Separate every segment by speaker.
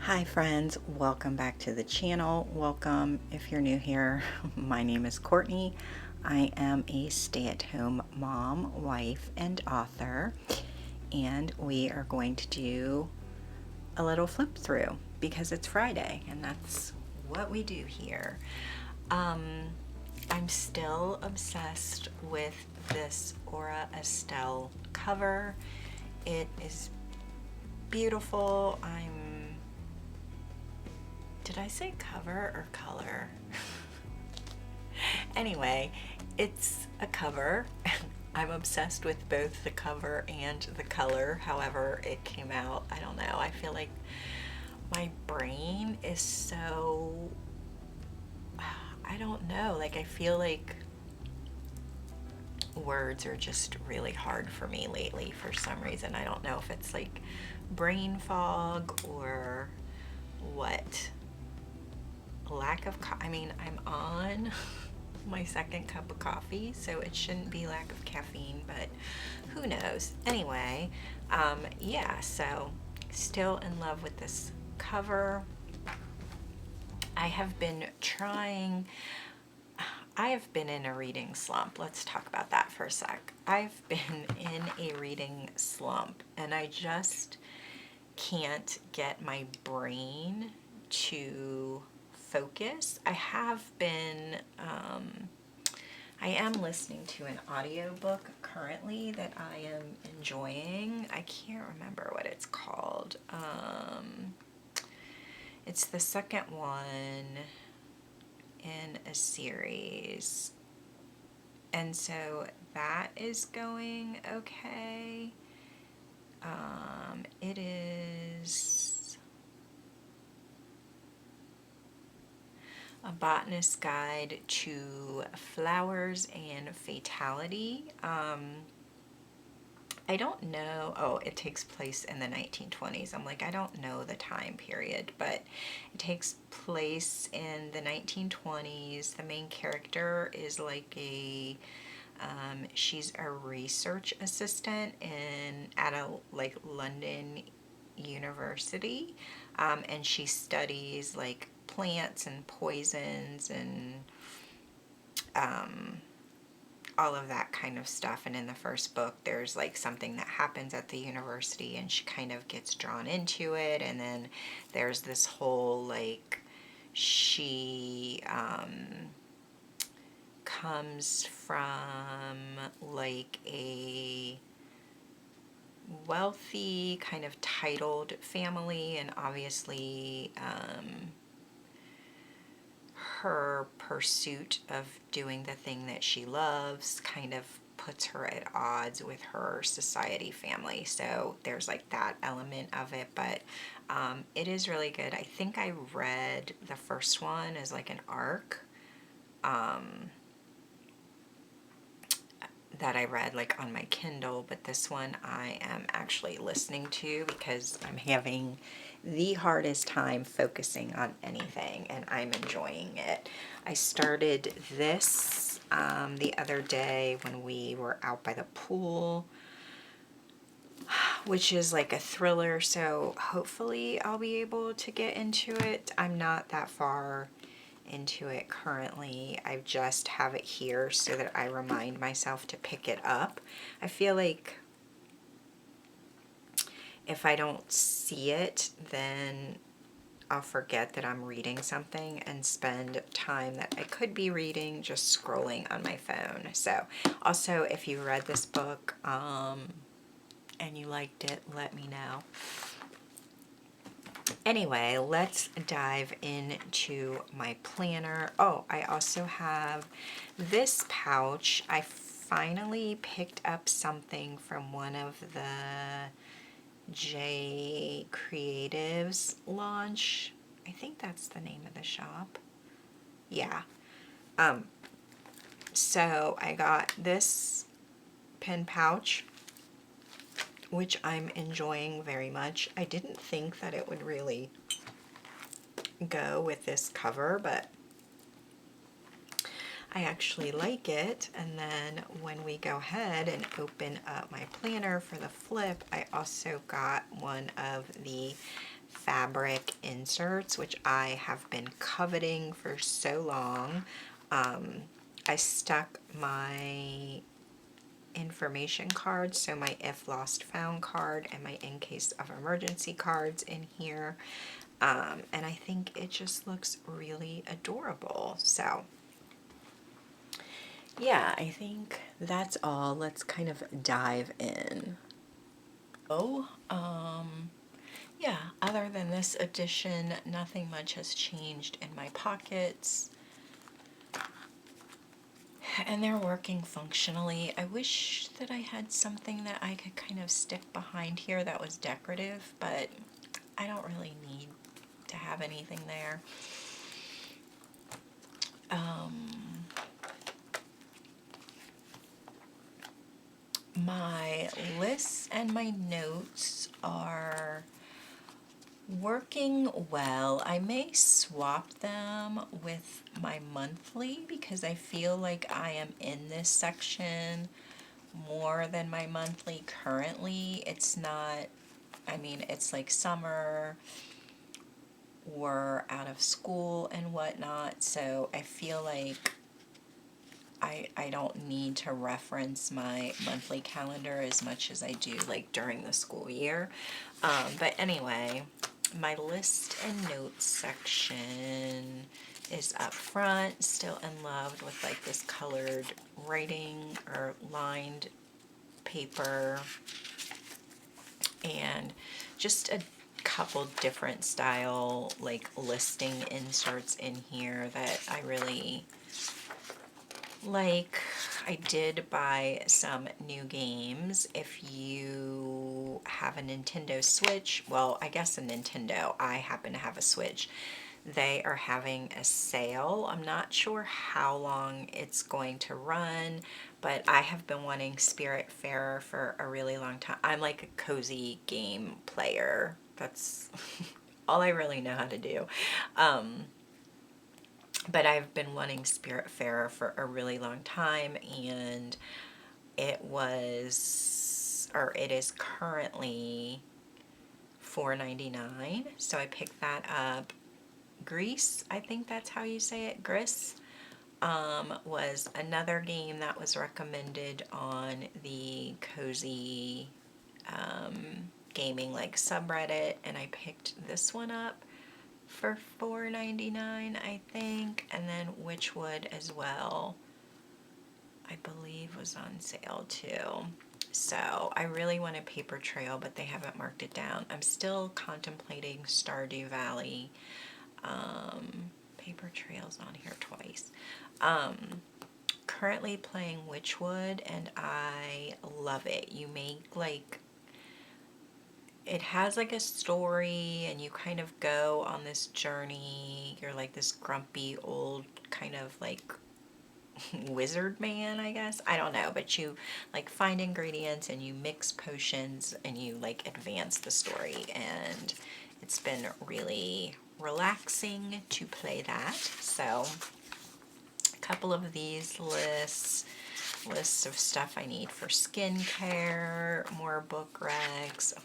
Speaker 1: Hi friends, welcome back to the channel. Welcome if you're new here. My name is Courtney. I am a stay-at-home mom, wife, and author, and we are going to do a little flip through because it's Friday and that's what we do here. I'm still obsessed with this Aura Estelle cover. It is beautiful. Did I say cover or color? Anyway, it's a cover. I'm obsessed with both the cover and the color. However it came out, I don't know. I feel like my brain is so, I don't know. Like I feel like words are just really hard for me lately for some reason. I don't know if it's like brain fog or what. Lack of I mean, I'm on my second cup of coffee, so it shouldn't be lack of caffeine, but who knows. Anyway, yeah, so still in love with this cover. I have been in a reading slump. Let's talk about that for a sec. I've been in a reading slump and I just can't get my brain to focus. I am listening to an audiobook currently that I am enjoying. I can't remember what it's called. It's the second one in a series. And so that is going okay. It is A Botanist's Guide to Flowers and Fatality. I don't know. Oh, it takes place in the 1920s. I'm like, I don't know the time period, but it takes place in the 1920s. The main character is like she's a research assistant at a like London university, and she studies like plants and poisons and all of that kind of stuff. And in the first book there's like something that happens at the university and she kind of gets drawn into it, and then there's this whole like she comes from like a wealthy kind of titled family, and obviously her pursuit of doing the thing that she loves kind of puts her at odds with her society family. So there's like that element of it, but it is really good. I think I read the first one as like an arc that I read like on my Kindle, but this one I am actually listening to because I'm having the hardest time focusing on anything and I'm enjoying it. I started this the other day when we were out by the pool, which is like a thriller, so hopefully I'll be able to get into it. I'm not that far into it currently. I just have it here so that I remind myself to pick it up. I feel like if I don't see it, then I'll forget that I'm reading something and spend time that I could be reading just scrolling on my phone. So also, if you read this book and you liked it, let me know. Anyway, let's dive into my planner. Oh, I also have this pouch. I finally picked up something from one of the J Creatives launch. I think that's the name of the shop. Yeah. So I got this pen pouch, which I'm enjoying very much. I didn't think that it would really go with this cover, but I actually like it. And then when we go ahead and open up my planner for the flip, I also got one of the fabric inserts, which I have been coveting for so long. I stuck my information cards, so my if lost found card and my in case of emergency cards in here. And I think it just looks really adorable. So yeah, I think that's all. Let's kind of dive in. Oh, yeah, other than this edition, nothing much has changed in my pockets. And they're working functionally. I wish that I had something that I could kind of stick behind here that was decorative, but I don't really need to have anything there. My lists and my notes are working well. I may swap them with my monthly because I feel like I am in this section more than my monthly currently. It's not, I mean, it's like summer, we're out of school and whatnot, so I feel like I don't need to reference my monthly calendar as much as I do like during the school year. But anyway, my list and notes section is up front. Still in love with like this colored writing or lined paper, and just a couple different style like listing inserts in here that I really like. I did buy some new games. If you have a Nintendo Switch, well, I guess a Nintendo, I happen to have a Switch. They are having a sale. I'm not sure how long it's going to run, but I have been wanting Spiritfarer for a really long time. I'm like a cozy game player. That's all I really know how to do. But I've been wanting Spiritfarer for a really long time, and it was, or it is currently $4.99. So I picked that up. Grease, I think that's how you say it, Gris, was another game that was recommended on the Cozy Gaming like subreddit, and I picked this one up for $4.99, I think, and then Witchwood as well, I believe was on sale too. So I really want a paper trail, but they haven't marked it down. I'm still contemplating Stardew Valley. Paper trails on here twice. Currently playing Witchwood, and I love it. You make like, it has like a story, and you kind of go on this journey. You're like this grumpy old kind of like wizard man, I guess. I don't know, but you like find ingredients and you mix potions and you like advance the story, and it's been really relaxing to play that. So a couple of these lists of stuff I need for skincare, more book recs, a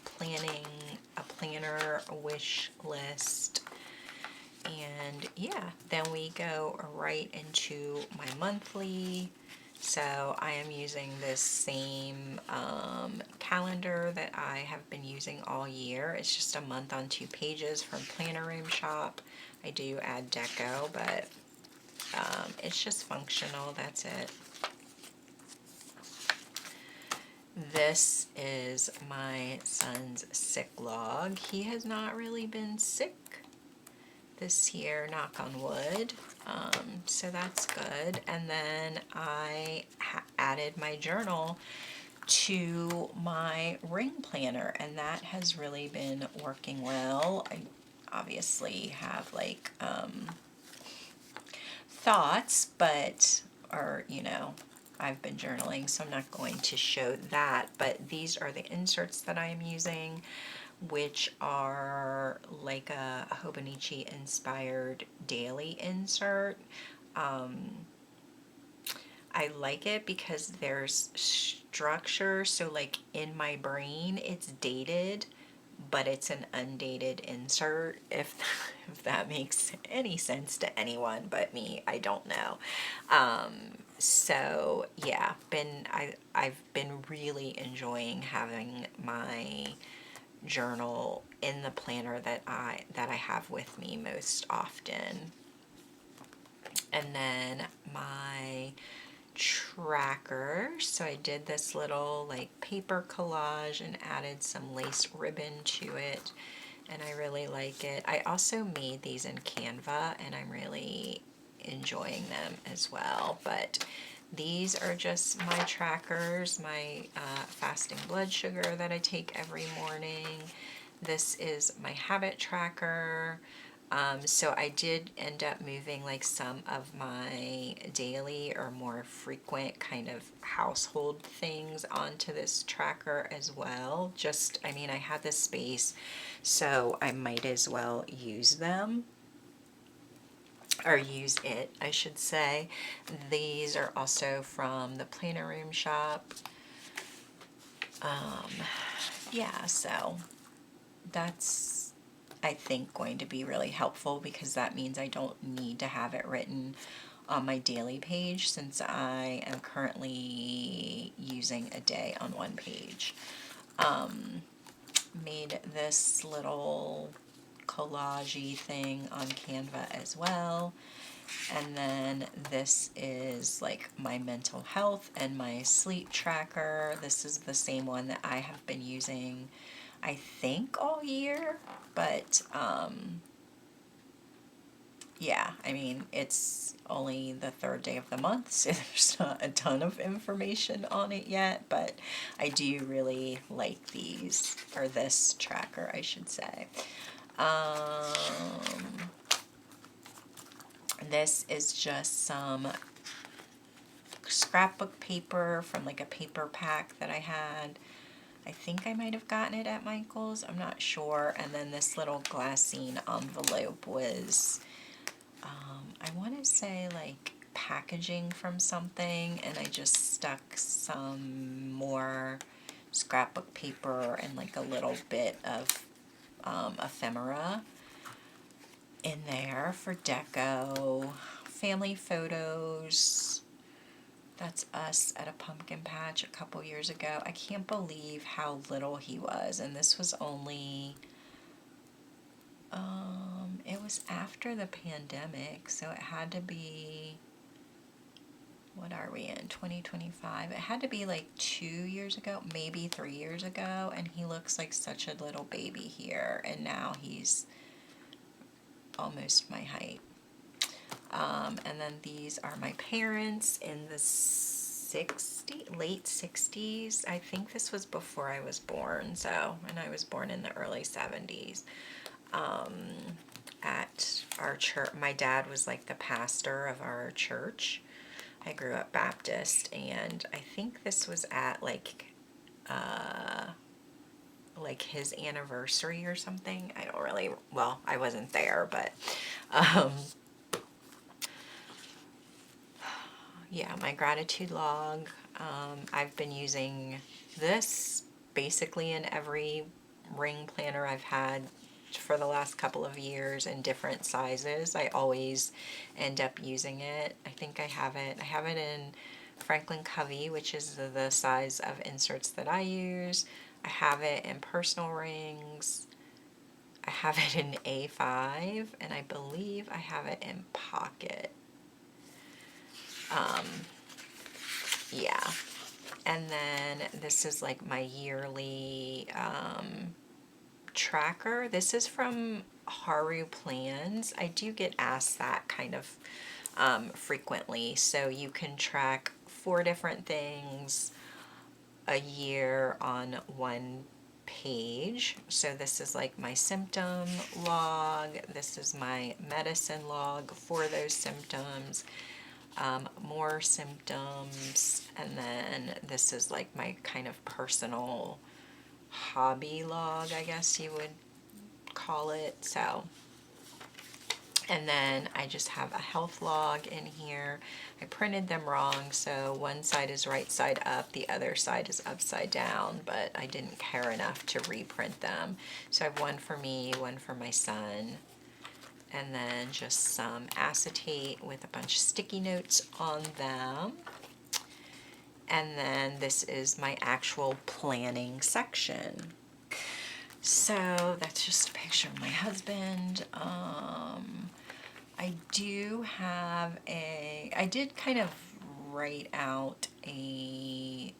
Speaker 1: planner, a wish list, and yeah, then we go right into my monthly. So I am using this same calendar that I have been using all year. It's just a month on 2 pages from Planner Room Shop. I do add deco, but it's just functional, that's it. This is my son's sick log. He has not really been sick this year, knock on wood, so that's good. And then I added my journal to my ring planner, and that has really been working well. I obviously have like thoughts, but, or you know, I've been journaling, so I'm not going to show that, but these are the inserts that I am using, which are like a Hobonichi inspired daily insert. I like it because there's structure, so like in my brain it's dated, but it's an undated insert, if if that makes any sense to anyone but me. I don't know. So yeah, I've been really enjoying having my journal in the planner that I have with me most often. And then my tracker, so I did this little like paper collage and added some lace ribbon to it, and I really like it. I also made these in Canva and I'm really enjoying them as well. But these are just my trackers, my fasting blood sugar that I take every morning. This is my habit tracker. So I did end up moving like some of my daily or more frequent kind of household things onto this tracker as well. Just, I mean, I had this space, so I might as well use them. Or use it, I should say. These are also from the Planner Room shop. Yeah, so that's, I think, going to be really helpful because that means I don't need to have it written on my daily page, since I am currently using a day on one page. Made this little collage-y thing on Canva as well. And then this is like my mental health and my sleep tracker. This is the same one that I have been using, I think, all year, but yeah, I mean, it's only the third day of the month, so there's not a ton of information on it yet, but I do really like these, or this tracker, I should say. This is just some scrapbook paper from like a paper pack that I had. I think I might have gotten it at Michael's, I'm not sure. And then this little glassine envelope was, I want to say like packaging from something, and I just stuck some more scrapbook paper and like a little bit of ephemera in there for deco. Family photos. That's us at a pumpkin patch a couple years ago. I can't believe how little he was, and this was only, it was after the pandemic, so it had to be, what are we in, 2025? It had to be like 2 years ago, maybe 3 years ago, and he looks like such a little baby here, and now he's almost my height. And then these are my parents in the late 60s. I think this was before I was born, and I was born in the early 70s. At our church, my dad was like the pastor of our church. I grew up Baptist, and I think this was at like his anniversary or something. I don't really, well, I wasn't there, but yeah, my gratitude log. I've been using this basically in every ring planner I've had for the last couple of years in different sizes. I always end up using it. I think I have it in Franklin Covey, which is the size of inserts that I use. I have it in personal rings. I have it in A5, and I believe I have it in pocket. Yeah. And then this is like my yearly tracker. This is from Haru Plans. I do get asked that kind of frequently. So you can track 4 different things a year on one page. So this is like my symptom log. This is my medicine log for those symptoms. More symptoms, and then this is like my kind of personal hobby log, I guess you would call it. So And then I just have a health log in here. I printed them wrong, so one side is right side up, the other side is upside down, but I didn't care enough to reprint them. So I have one for me, one for my son, and then just some acetate with a bunch of sticky notes on them. And then this is my actual planning section. So that's just a picture of my husband. I do have I did kind of write out a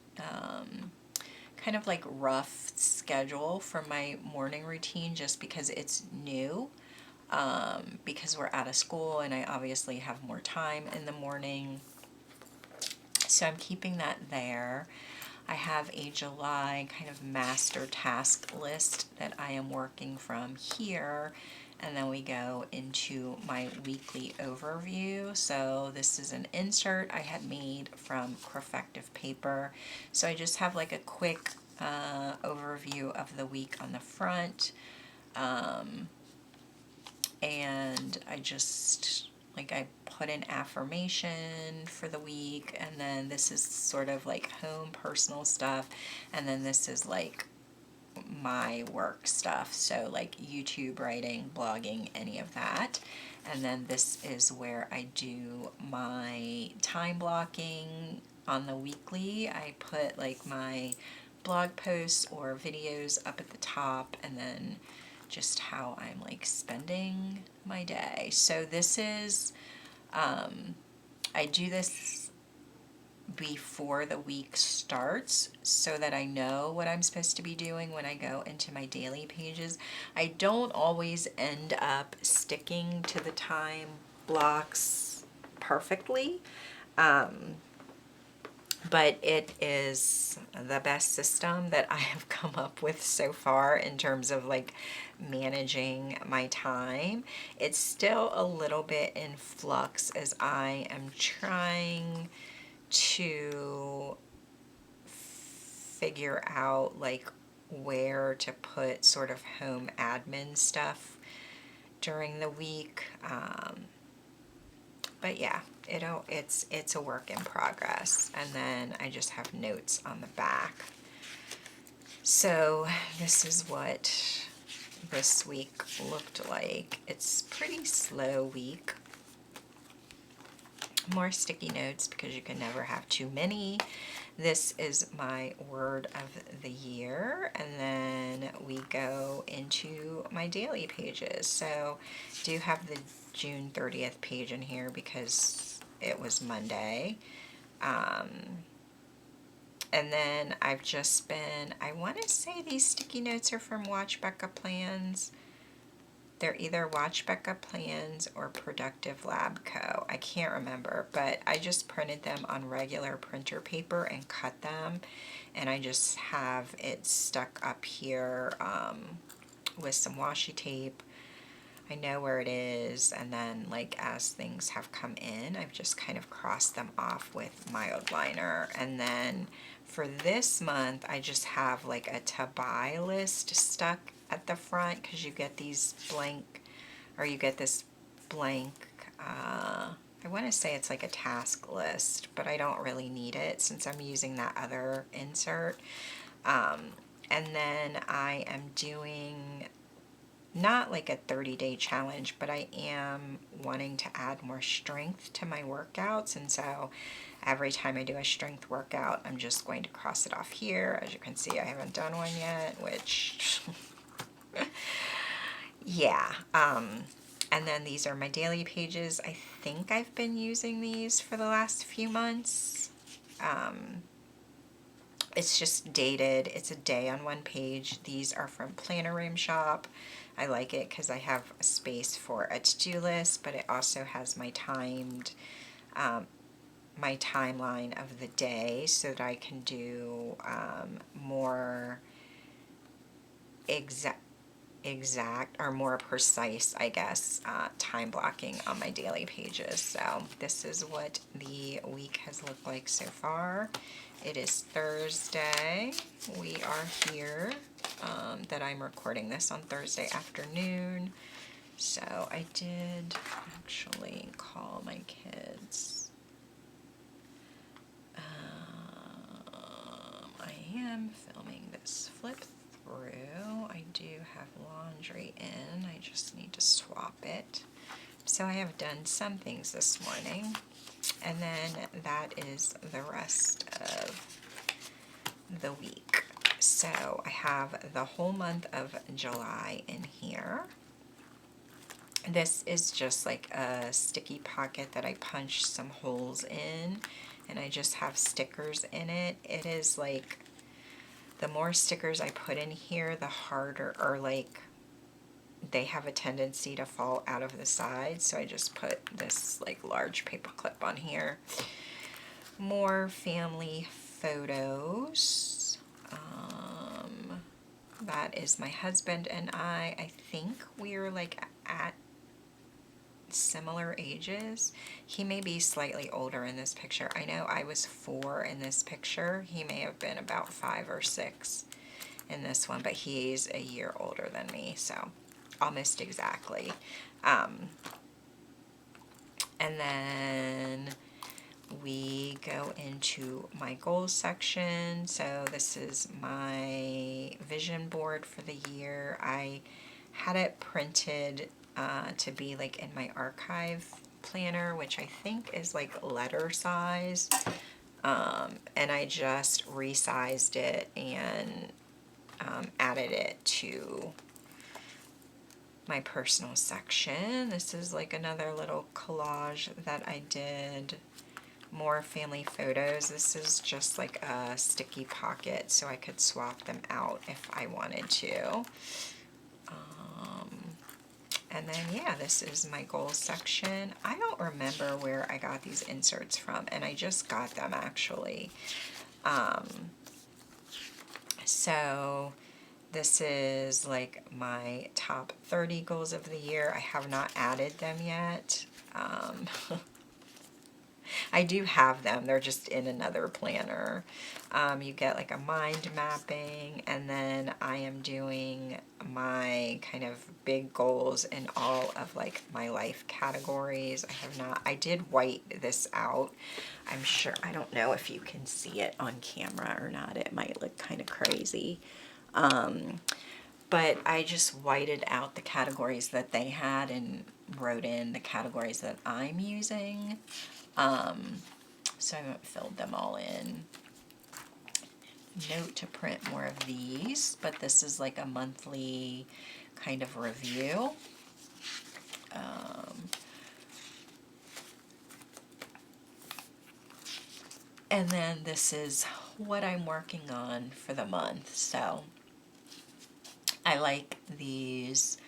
Speaker 1: kind of like rough schedule for my morning routine just because it's new. Because we're out of school and I obviously have more time in the morning. So I'm keeping that there. I have a July kind of master task list that I am working from here, and then we go into my weekly overview. So this is an insert I had made from Crefective paper. So I just have like a quick overview of the week on the front, and I just I put an affirmation for the week, and then this is sort of like home personal stuff, and then this is like my work stuff, so like YouTube writing, blogging, any of that. And then this is where I do my time blocking on the weekly. I put like my blog posts or videos up at the top, and then just how I'm like spending my day. So this is, I do this before the week starts so that I know what I'm supposed to be doing when I go into my daily pages. I don't always end up sticking to the time blocks perfectly, but it is the best system that I have come up with so far in terms of like managing my time. It's still a little bit in flux as I am trying to figure out like where to put sort of home admin stuff during the week. But yeah, it's a work in progress. And then I just have notes on the back. So this is what this week looked like. It's a pretty slow week. More sticky notes because you can never have too many. This is my word of the year, and then we go into my daily pages. So I do have the June 30th page in here because it was Monday. And then I've just been, I want to say these sticky notes are from Watch Becca Plans. They're either Watch Becca Plans or Productive Lab Co. I can't remember, but I just printed them on regular printer paper and cut them, and I just have it stuck up here with some washi tape. I know where it is, and then like as things have come in, I've just kind of crossed them off with mild liner. And then for this month, I just have like a to buy list stuck at the front because you get these blank, or you get this blank, I want to say it's like a task list, but I don't really need it since I'm using that other insert. And then I am doing not like a 30-day challenge, but I am wanting to add more strength to my workouts, and so every time I do a strength workout, I'm just going to cross it off here. As you can see, I haven't done one yet, which yeah. And then these are my daily pages. I think I've been using these for the last few months. It's just dated. It's a day on one page. These are from Planner Room Shop. I like it because I have a space for a to-do list, but it also has my timed, my timeline of the day so that I can do more exact or more precise, I guess, time blocking on my daily pages. So this is what the week has looked like so far. It is Thursday. We are here, that I'm recording this on Thursday afternoon. So I did actually call my kids. I am filming this flip through. I do have laundry in. I just need to swap it. So I have done some things this morning. And then that is the rest of the week. So I have the whole month of July in here. This is just like a sticky pocket that I punched some holes in, and I just have stickers in it. It is like, the more stickers I put in here, the harder, or like, they have a tendency to fall out of the sides. So I just put this like large paper clip on here. More family photos. That is my husband and I think we're like at similar ages. He may be slightly older in this picture. I know I was 4 in this picture. He may have been about 5 or 6 in this one, but he's a year older than me, so almost exactly. And then we go into my goals section. So this is my vision board for the year. I had it printed to be like in my archive planner, which I think is like letter size. And I just resized it and added it to my personal section. This is like another little collage that I did. More family photos. This is just like a sticky pocket, so I could swap them out if I wanted to. And then, yeah, this is my goals section. I don't remember where I got these inserts from, and I just got them actually. So this is like my top 30 goals of the year. I have not added them yet. I do have them, they're just in another planner. You get like a mind mapping, and then I am doing my kind of big goals in all of like my life categories. I did white this out. I'm sure, I don't know if you can see it on camera or not. It might look kind of crazy. But I just whited out the categories that they had and wrote in the categories that I'm using. So I haven't filled them all in. Note to print more of these, but this is like a monthly kind of review. And then this is what I'm working on for the month. So I like these.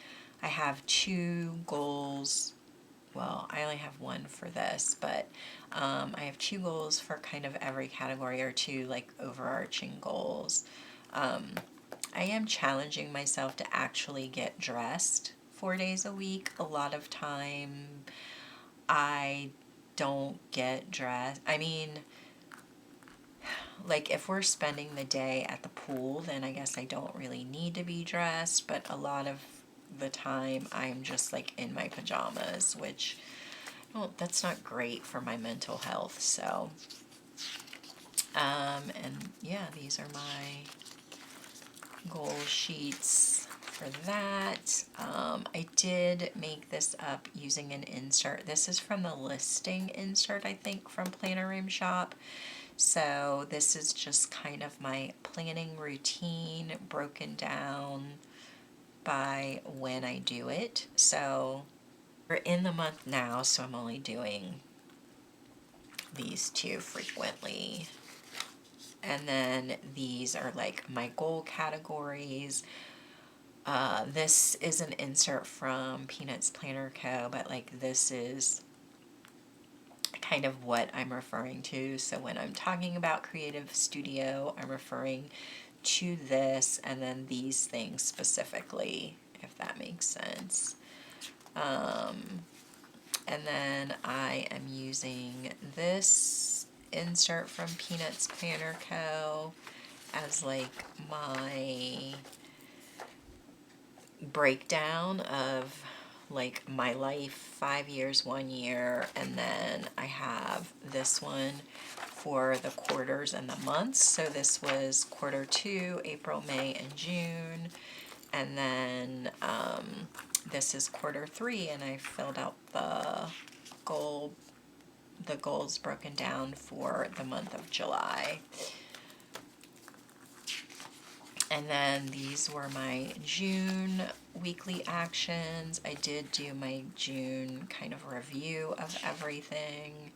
Speaker 1: I have 2 goals. Well, I only have 1 for this, but I have 2 goals for kind of every category, or 2 like overarching goals. I am challenging myself to actually get dressed 4 days a week. A lot of time I don't get dressed. I mean, like if we're spending the day at the pool, then I guess I don't really need to be dressed, but a lot of the time I'm just like in my pajamas, which, well, that's not great for my mental health. So and yeah, these are my goal sheets for that. I did make this up using an insert. This is from the listing insert, I think, from Planner Room Shop. So this is just kind of my planning routine broken down by when I do it. So we're in the month now, so I'm only doing these 2 frequently. And then these are like my goal categories. This is an insert from Peanuts Planner Co., but like this is kind of what I'm referring to. So when I'm talking about Creative Studio, I'm referring to this and then these things specifically, if that makes sense. And then I am using this insert from Peanuts Planner Co. as like my breakdown of like my life, 5 years, 1 year, and then I have this one for the quarters and the months. So this was quarter 2, April, May, and June. And then this is quarter 3, and I filled out the goals broken down for the month of July. And then these were my June weekly actions. I did do my June kind of review of everything.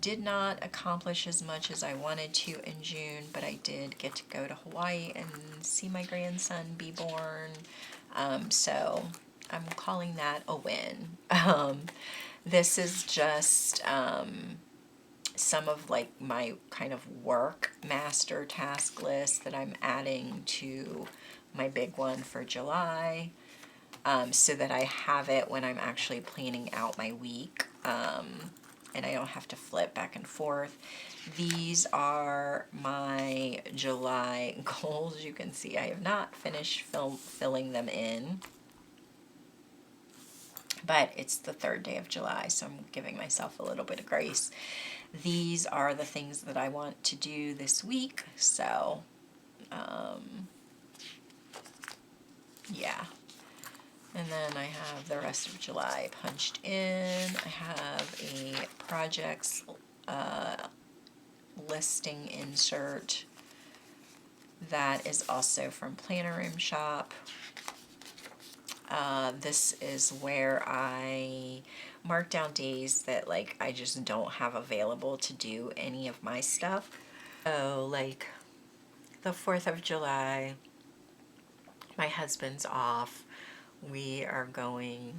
Speaker 1: Did not accomplish as much as I wanted to in June, but I did get to go to Hawaii and see my grandson be born. So I'm calling that a win. This is just some of like my kind of work master task list that I'm adding to my big one for July, so that I have it when I'm actually planning out my week, and I don't have to flip back and forth. These are my July goals. You can see I have not finished filling them in, but it's the 3rd day of July, so I'm giving myself a little bit of grace. These are the things that I want to do this week, so yeah. And then I have the rest of July punched in. I have a projects listing insert that is also from Planner Room Shop. This is where I mark down days that like I just don't have available to do any of my stuff. So like the 4th of July, my husband's off. We are going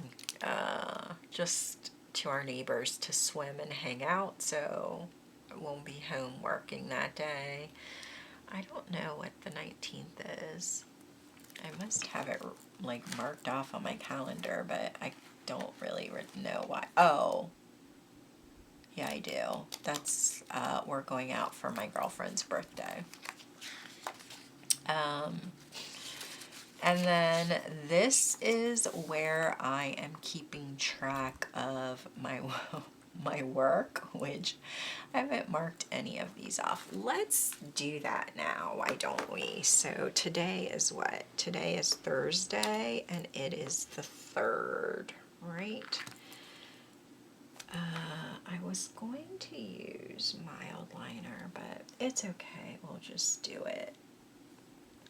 Speaker 1: just to our neighbors to swim and hang out, so I won't be home working that day. I don't know what the 19th is. I must have it like marked off on my calendar, but I don't really know why. Oh, yeah, I do. That's, we're going out for my girlfriend's birthday. And then this is where I am keeping track of my work, which I haven't marked any of these off. Let's do that now, why don't we? So today is what? Today is Thursday, and it is the 3rd, right? I was going to use mild liner, but it's okay. We'll just do it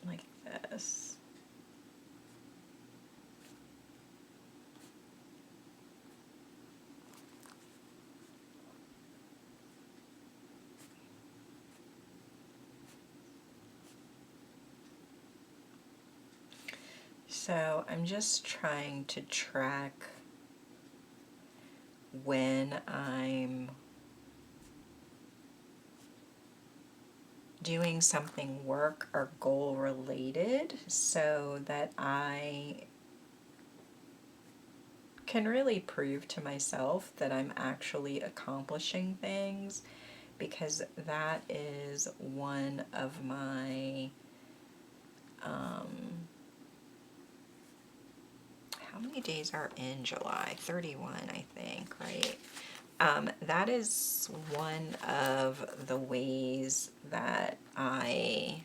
Speaker 1: like this. So I'm just trying to track when I'm doing something work or goal related so that I can really prove to myself that I'm actually accomplishing things, because that is one of my how many days are in July? 31, I think, right? That is one of the ways that I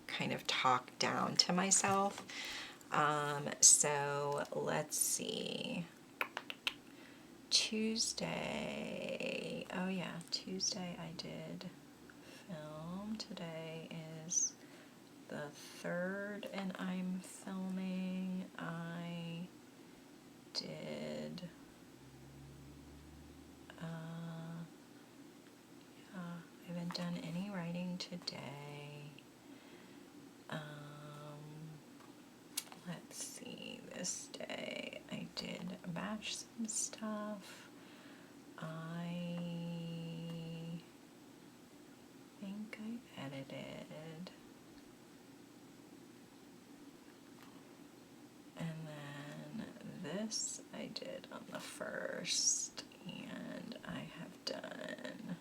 Speaker 1: kind of talk down to myself. So let's see. Tuesday, oh yeah, Tuesday I did film. Today is the 3rd, and I'm filming. I did, yeah, I haven't done any writing today. Let's see, this day I did batch some stuff. I think I edited. And then this I did on the 1st, and I have done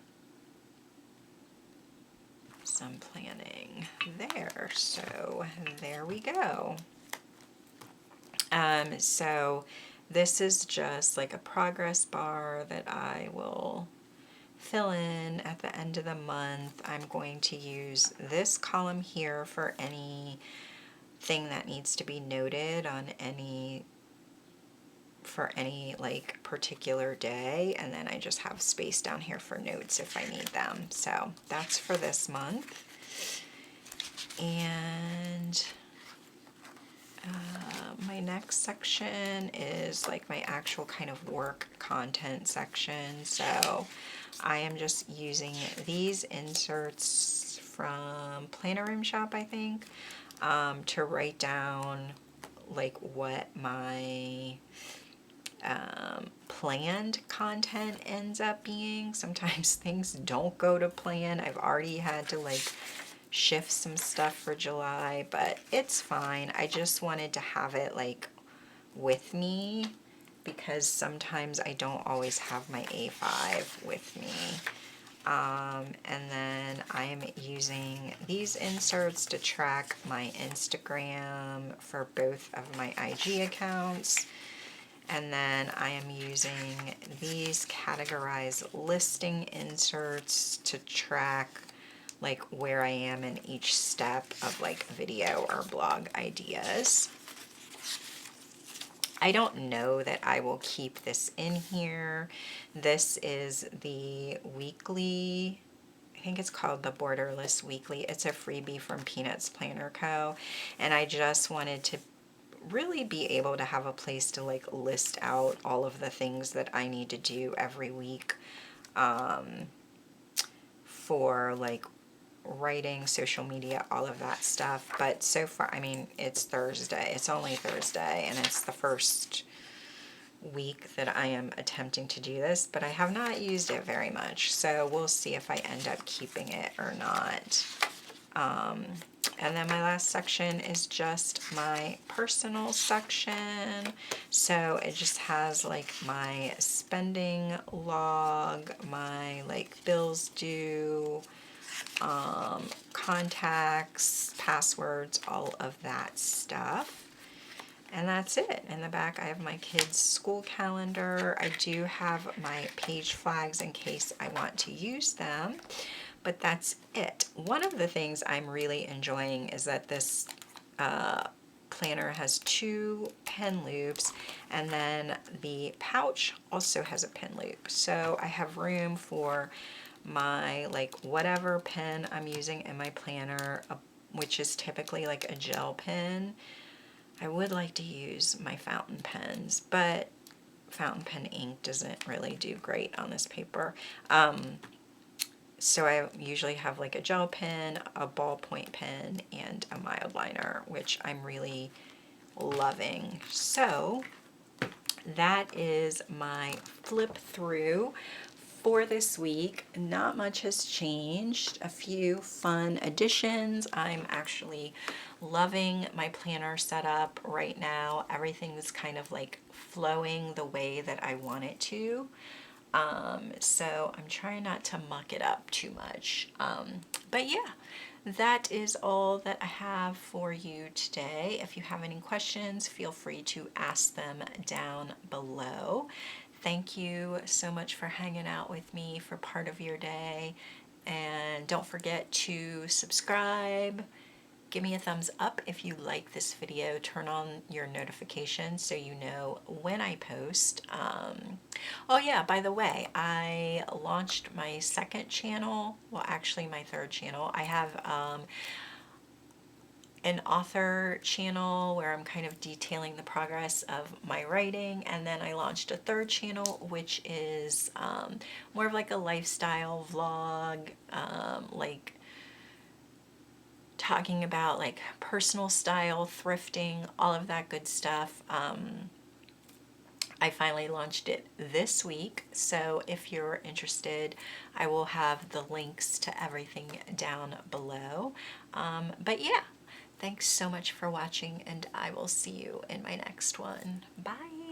Speaker 1: some planning there. So there we go. So this is just like a progress bar that I will fill in at the end of the month. I'm going to use this column here for anything that needs to be noted on any like particular day, and then I just have space down here for notes if I need them. So that's for this month. And my next section is like my actual kind of work content section. So I am just using these inserts from Planner Room Shop, I think, to write down like what my planned content ends up being. Sometimes things don't go to plan. I've already had to like shift some stuff for July, but it's fine. I just wanted to have it like with me because sometimes I don't always have my A5 with me. And then I'm using these inserts to track my Instagram for both of my IG accounts. And then I am using these categorized listing inserts to track like where I am in each step of like video or blog ideas. I don't know that I will keep this in here. This is the weekly, I think it's called the Borderless Weekly. It's a freebie from Peanuts Planner Co. And I just wanted to really be able to have a place to like list out all of the things that I need to do every week for like writing, social media, all of that stuff. But so far, I mean, it's Thursday. It's only Thursday, and it's the first week that I am attempting to do this, but I have not used it very much. So we'll see if I end up keeping it or not. And then my last section is just my personal section. So it just has like my spending log, my like bills due, contacts, passwords, all of that stuff. And that's it. In the back, I have my kids' school calendar. I do have my page flags in case I want to use them, but that's it. One of the things I'm really enjoying is that this planner has 2 pen loops, and then the pouch also has a pen loop. So I have room for my like whatever pen I'm using in my planner, which is typically like a gel pen. I would like to use my fountain pens, but fountain pen ink doesn't really do great on this paper. So I usually have like a gel pen, a ballpoint pen, and a mild liner, which I'm really loving. So that is my flip through for this week. Not much has changed. A few fun additions. I'm actually loving my planner setup right now. Everything is kind of like flowing the way that I want it to. So I'm trying not to muck it up too much. But yeah, that is all that I have for you today. If you have any questions, feel free to ask them down below. Thank you so much for hanging out with me for part of your day. And don't forget to subscribe. Give me a thumbs up if you like this video. Turn on your notifications so you know when I post. Oh yeah, by the way, I launched my second channel. Well, actually my third channel. I have an author channel where I'm kind of detailing the progress of my writing, and then I launched a third channel which is more of like a lifestyle vlog, like talking about like personal style, thrifting, all of that good stuff. I finally launched it this week, so if you're interested, I will have the links to everything down below. But yeah, thanks so much for watching, and I will see you in my next one. Bye!